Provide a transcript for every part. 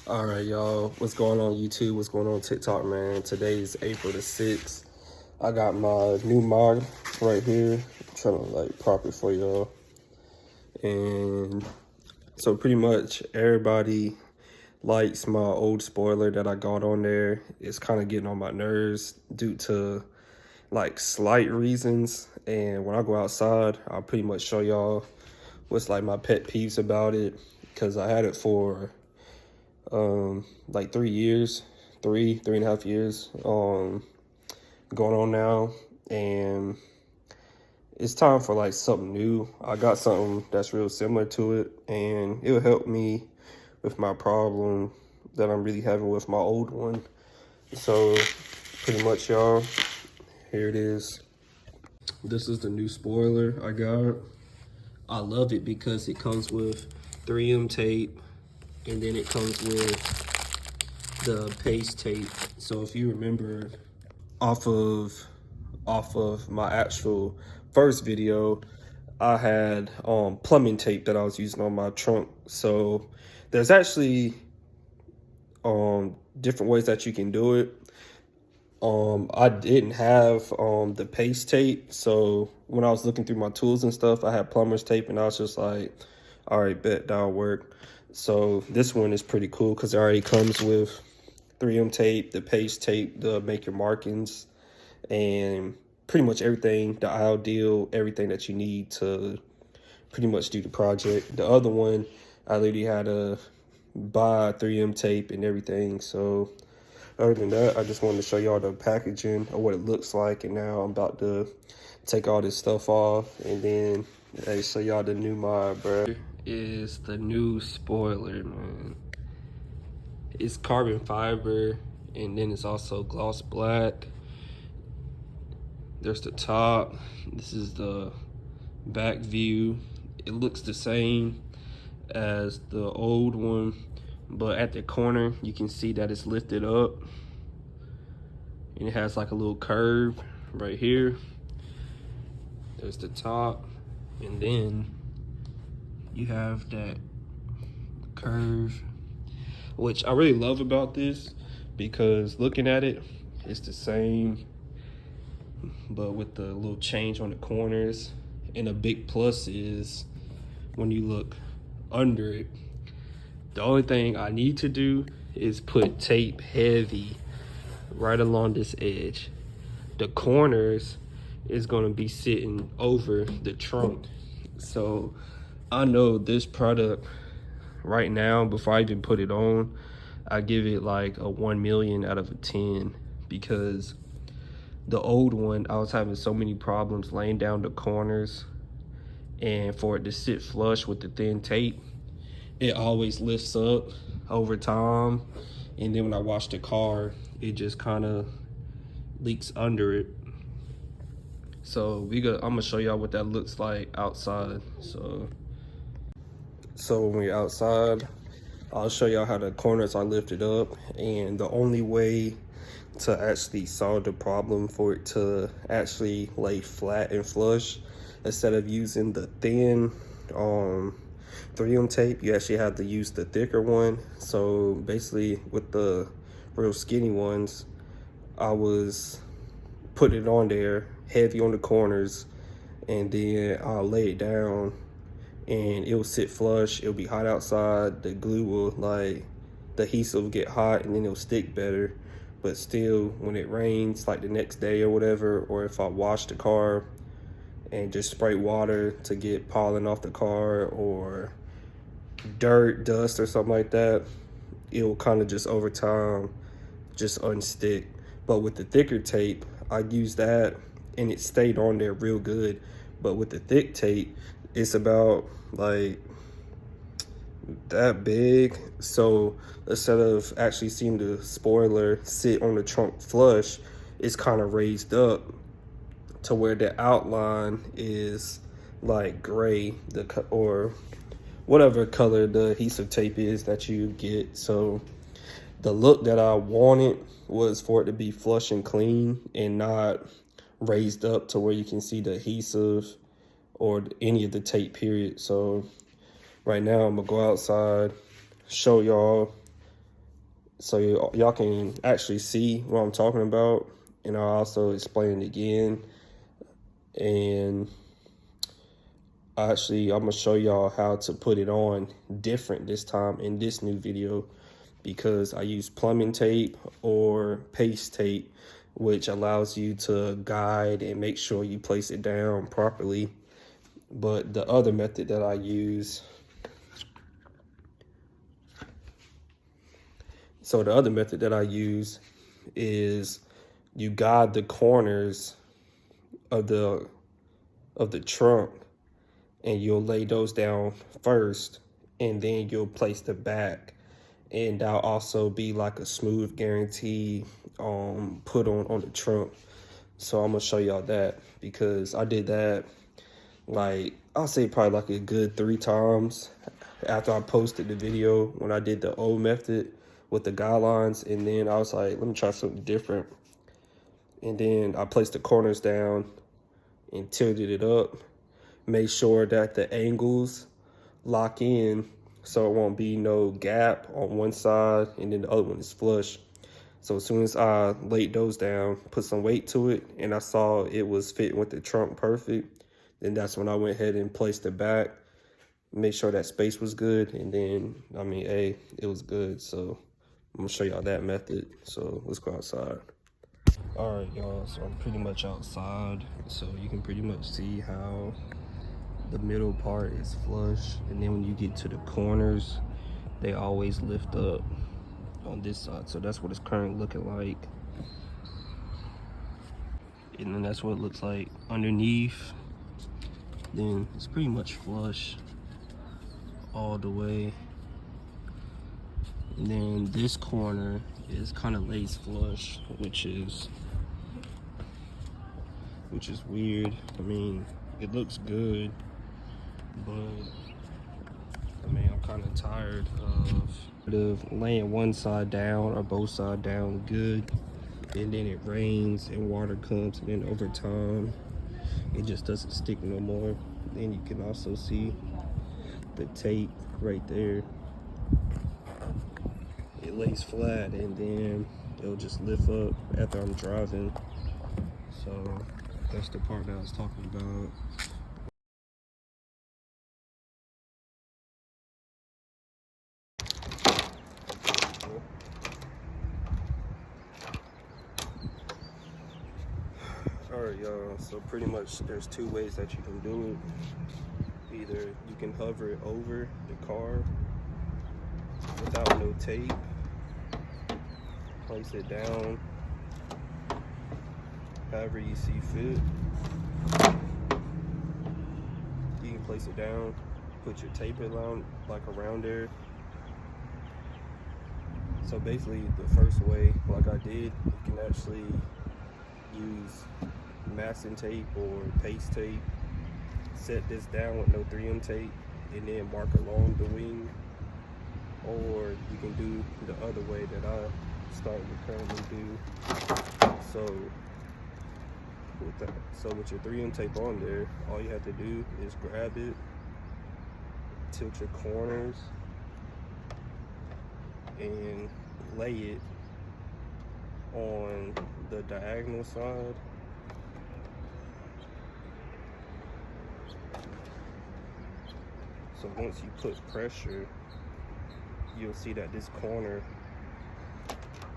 All right, y'all. What's going on YouTube? What's going on TikTok, man? Today is April the 6th. I got my new mod right here. I'm trying to like prop it for y'all. And so pretty much everybody likes my old spoiler that I got on there. It's kind of getting on my nerves due to like slight reasons. And when I go outside, I'll pretty much show y'all what's like my pet peeves about it. Because I had it for like 3 years, three and a half years going on now, and it's time for like something new. I got something that's real similar to it, and it'll help me with my problem that I'm really having with my old one. So pretty much, y'all, here it is. This is the new spoiler I got. I love it because it comes with 3M tape, and then it comes with the paste tape. So if you remember off of my actual first video, I had plumbing tape that I was using on my trunk. So there's actually different ways that you can do it. I didn't have the paste tape, so when I was looking through my tools and stuff, I had plumber's tape, and I was just like, all right, bet that'll work. So this one is pretty cool because it already comes with 3M tape, the paste tape, the make your markings, and pretty much everything, the aisle deal, everything that you need to pretty much do the project. The other one, I literally had to buy 3M tape and everything. So other than that, I just wanted to show y'all the packaging of what it looks like. And now I'm about to take all this stuff off and then show y'all the new mod, bro. Here is the new spoiler, man. It's carbon fiber, and then it's also gloss black. There's the top. This is the back view. It looks the same as the old one, but at the corner you can see that it's lifted up, and it has like a little curve right here. There's the top, and then you have that curve, which I really love about this, because looking at it, it's the same, but with the little change on the corners. And a big plus is when you look under it, the only thing I need to do is put tape heavy right along this edge. The corners is going to be sitting over the trunk. So I know this product right now, before I even put it on, I give it like a 1 million out of a 10, because the old one, I was having so many problems laying down the corners, and for it to sit flush with the thin tape, it always lifts up over time, and then when I wash the car, it just kind of leaks under it. So I'm gonna show y'all what that looks like outside. So when we're outside, I'll show y'all how the corners are lifted up, and the only way to actually solve the problem, for it to actually lay flat and flush, instead of using the thin 3M tape, you actually have to use the thicker one. So basically with the real skinny ones, I was putting it on there heavy on the corners, and then I'll lay it down and it will sit flush. It'll be hot outside, the glue will, like, the adhesive will get hot, and then it'll stick better. But still, when it rains like the next day or whatever, or if I wash the car and just spray water to get pollen off the car, or dirt, dust, or something like that, it will kind of just over time just unstick. But with the thicker tape, I used that and it stayed on there real good. But with the thick tape, it's about like that big. So instead of actually seeing the spoiler sit on the trunk flush, it's kind of raised up to where the outline is like gray, or whatever color the adhesive tape is that you get. So the look that I wanted was for it to be flush and clean, and not raised up to where you can see the adhesive or any of the tape, period. So right now I'm gonna go outside, show y'all so y'all can actually see what I'm talking about, and I'll also explain it again. And I'm gonna show y'all how to put it on different this time in this new video, because I use plumbing tape or paste tape, which allows you to guide and make sure you place it down properly. But the other method that I use, is you guide the corners of the trunk, and you'll lay those down first, and then you'll place the back, and that'll also be like a smooth guarantee put on the trunk. So I'm gonna show y'all that, because I did that, like, I'll say probably like a good 3 times after I posted the video when I did the old method with the guidelines. And then I was like, let me try something different. And then I placed the corners down and tilted it up. Make sure that the angles lock in so it won't be no gap on one side and then the other one is flush. So as soon as I laid those down, put some weight to it, and I saw it was fitting with the trunk perfect, then that's when I went ahead and placed it back, make sure that space was good, and then, I mean, hey, it was good. So I'm gonna show y'all that method. So let's go outside. All right, y'all, so I'm pretty much outside. So you can pretty much see how the middle part is flush, and then when you get to the corners, they always lift up on this side. So that's what it's currently looking like, and then that's what it looks like underneath. Then it's pretty much flush all the way, and then this corner is kind of lays flush, which is weird. I mean, it looks good, but I mean, I'm kind of tired of laying one side down or both sides down good, and then it rains and water comes, and then over time it just doesn't stick no more. Then you can also see the tape right there. It lays flat, and then it'll just lift up after I'm driving. So that's the part that I was talking about. Alright, y'all, so pretty much there's 2 ways that you can do it. Either you can hover it over the car without no tape, place it down however you see fit. You can place it down, put your tape around, like around there. So basically the first way, like I did, you can actually use masking tape or paste tape, set this down with no 3M tape, and then mark along the wing. Or you can do the other way that I started to currently do. So with your 3M tape on there, all you have to do is grab it, tilt your corners, and lay it on the diagonal side. So once you put pressure, you'll see that this corner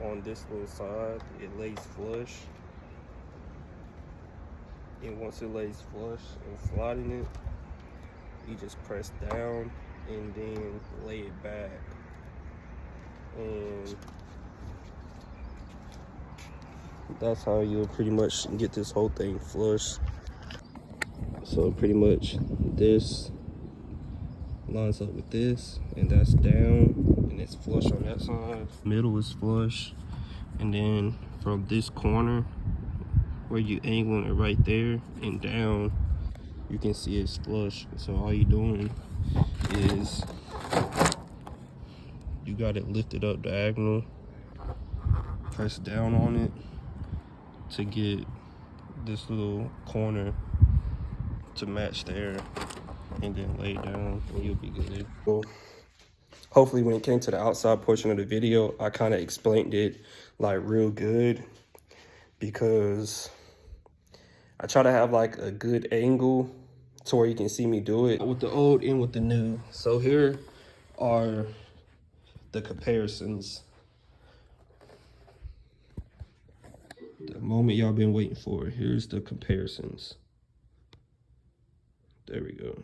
on this little side, it lays flush. And once it lays flush and flat in it, you just press down and then lay it back. And that's how you'll pretty much get this whole thing flush. So pretty much this lines up with this, and that's down, and it's flush on that side. Middle is flush, and then from this corner where you angling it right there and down, you can see it's flush. So all you're doing is you got it lifted up diagonal, press down on it to get this little corner to match there, and then lay it down and you'll be good. Well, hopefully when it came to the outside portion of the video, I kind of explained it like real good, because I try to have like a good angle to where you can see me do it with the old and with the new. So here are the comparisons. The moment y'all been waiting for. Here's the comparisons. There we go.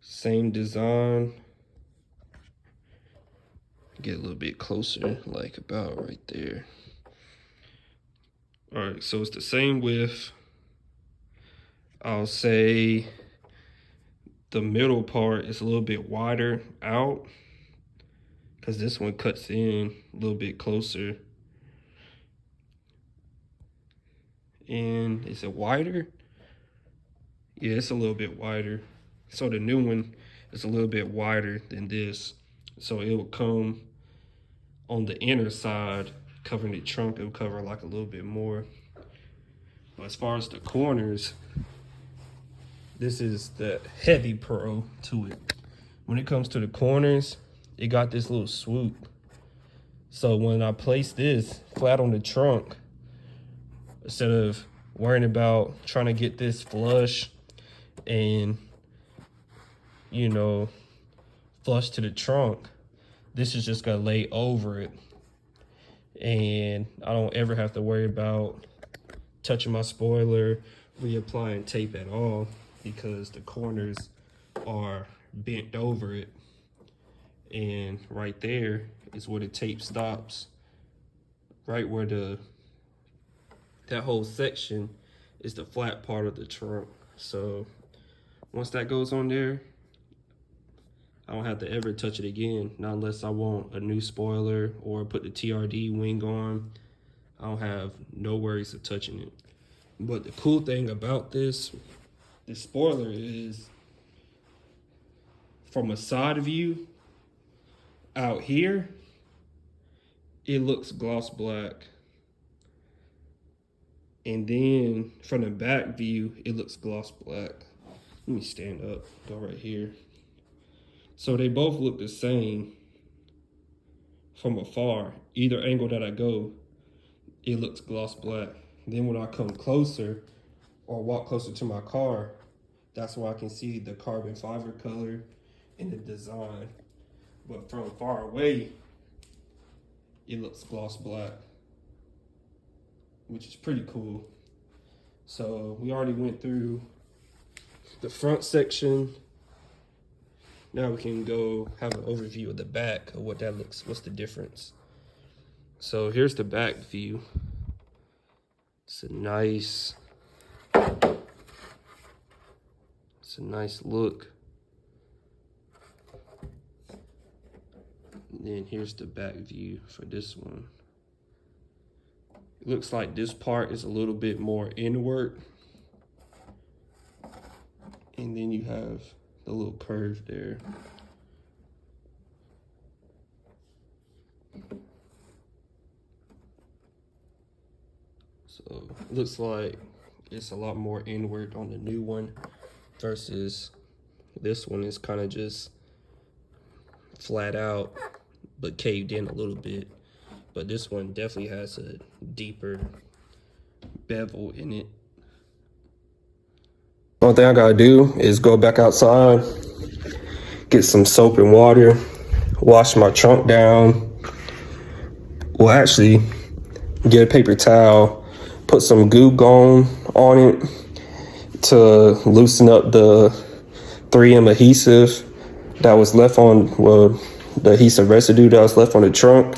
Same design. Get a little bit closer, like about right there. All right, so it's the same width. I'll say the middle part is a little bit wider out, because this one cuts in a little bit closer. And is it wider? Yeah, it's a little bit wider. So the new one is a little bit wider than this. So it will come on the inner side, covering the trunk. It will cover like a little bit more. But as far as the corners, this is the heavy pro to it. When it comes to the corners, it got this little swoop. So when I place this flat on the trunk, instead of worrying about trying to get this flush and, you know, flush to the trunk, this is just gonna lay over it. And I don't ever have to worry about touching my spoiler, reapplying tape at all, because the corners are bent over it. And right there is where the tape stops. Right where that whole section is the flat part of the trunk. So once that goes on there, I don't have to ever touch it again, not unless I want a new spoiler or put the TRD wing on. I don't have no worries of touching it. But the cool thing about this spoiler is, from a side view out here, it looks gloss black. And then from the back view, it looks gloss black. Let me stand up, go right here. So they both look the same from afar. Either angle that I go, it looks gloss black. Then when I come closer or walk closer to my car, that's where I can see the carbon fiber color and the design. But from far away, it looks gloss black, which is pretty cool. So we already went through the front section. Now we can go have an overview of the back of what that looks, what's the difference. So here's the back view. It's a nice look. And then here's the back view for this one. It looks like this part is a little bit more inward. And then you have the little curve there. So it looks like it's a lot more inward on the new one versus this one is kind of just flat out but caved in a little bit. But this one definitely has a deeper bevel in it. One thing I gotta do is go back outside, get some soap and water, wash my trunk down. Well, actually, get a paper towel, put some Goo Gone on it to loosen up the 3M adhesive that was left on, well, the adhesive residue that was left on the trunk.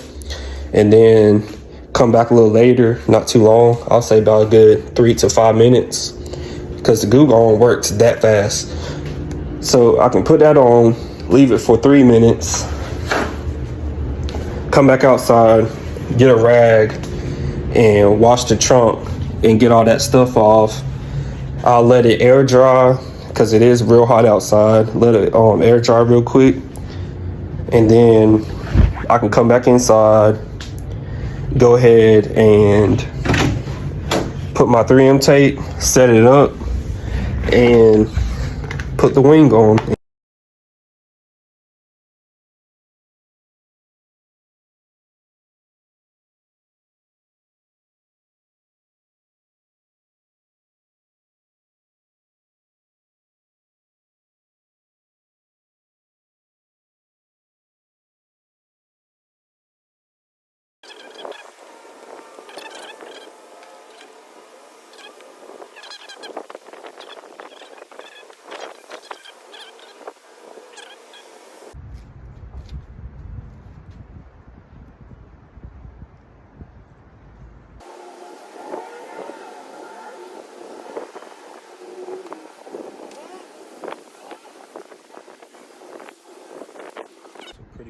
And then come back a little later, not too long, I'll say about a good 3 to 5 minutes, because the Goo Gone works that fast. So I can put that on, leave it for 3 minutes, come back outside, get a rag, and wash the trunk and get all that stuff off. I'll let it air dry, because it is real hot outside. Let it air dry real quick. And then I can come back inside, go ahead and put my 3M tape, set it up, and put the wing on.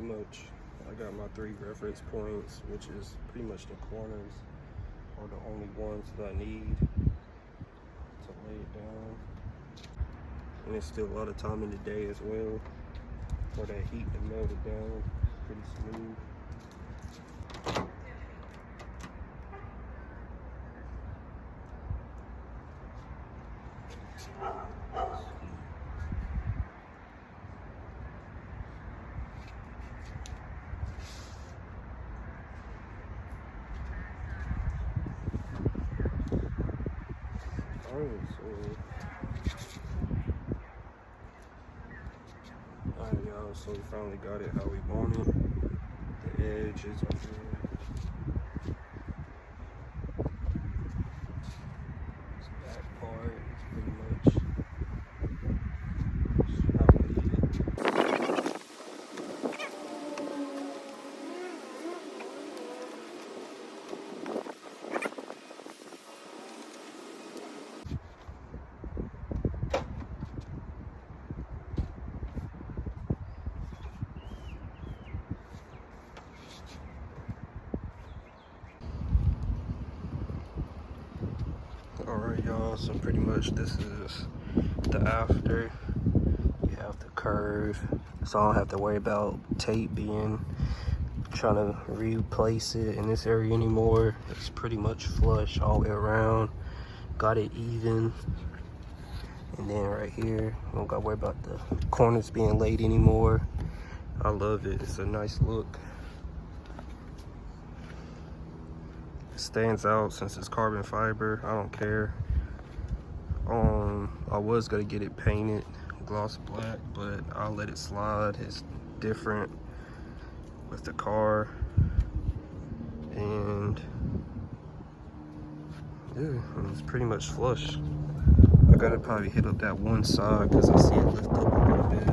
much, I got my 3 reference points, which is pretty much the corners are the only ones that I need to lay it down. And it's still a lot of time in the day as well for that heat to melt it down pretty smooth. Alright, y'all, so we finally got it how we want it. The edges are good. This back part is pretty much how we need it. Alright, y'all, so pretty much this is the after. You have the curve, so I don't have to worry about tape trying to replace it in this area anymore. It's pretty much flush all the way around. Got it even. And then right here, I don't gotta worry about the corners being laid anymore. I love it, it's a nice look. Stands out since it's carbon fiber. I don't care. I was gonna get it painted gloss black, but I'll let it slide. It's different with the car, and yeah, it's pretty much flush. I gotta probably hit up that one side because I see it lift up a little bit.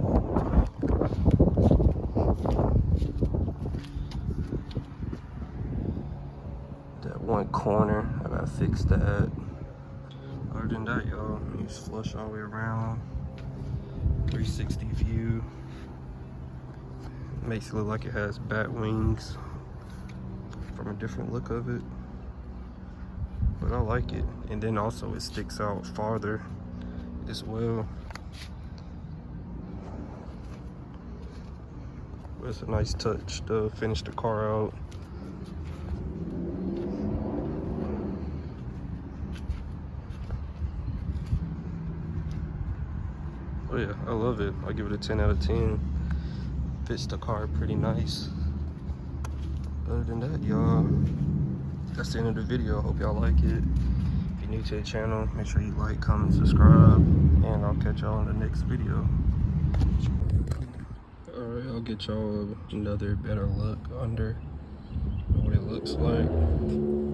That one corner, I gotta fix that. Other than that, y'all, it's flush all the way around. 360 view. Makes it look like it has bat wings from a different look of it. But I like it. And then also it sticks out farther as well. But it's a nice touch to finish the car out. Oh yeah, I love it. I give it a 10 out of 10. Fits the car pretty nice. Other than that, y'all, that's the end of the video. I hope y'all like it. If you're new to the channel, make sure you like, comment, subscribe, and I'll catch y'all in the next video. Alright, I'll get y'all another better look under what it looks like.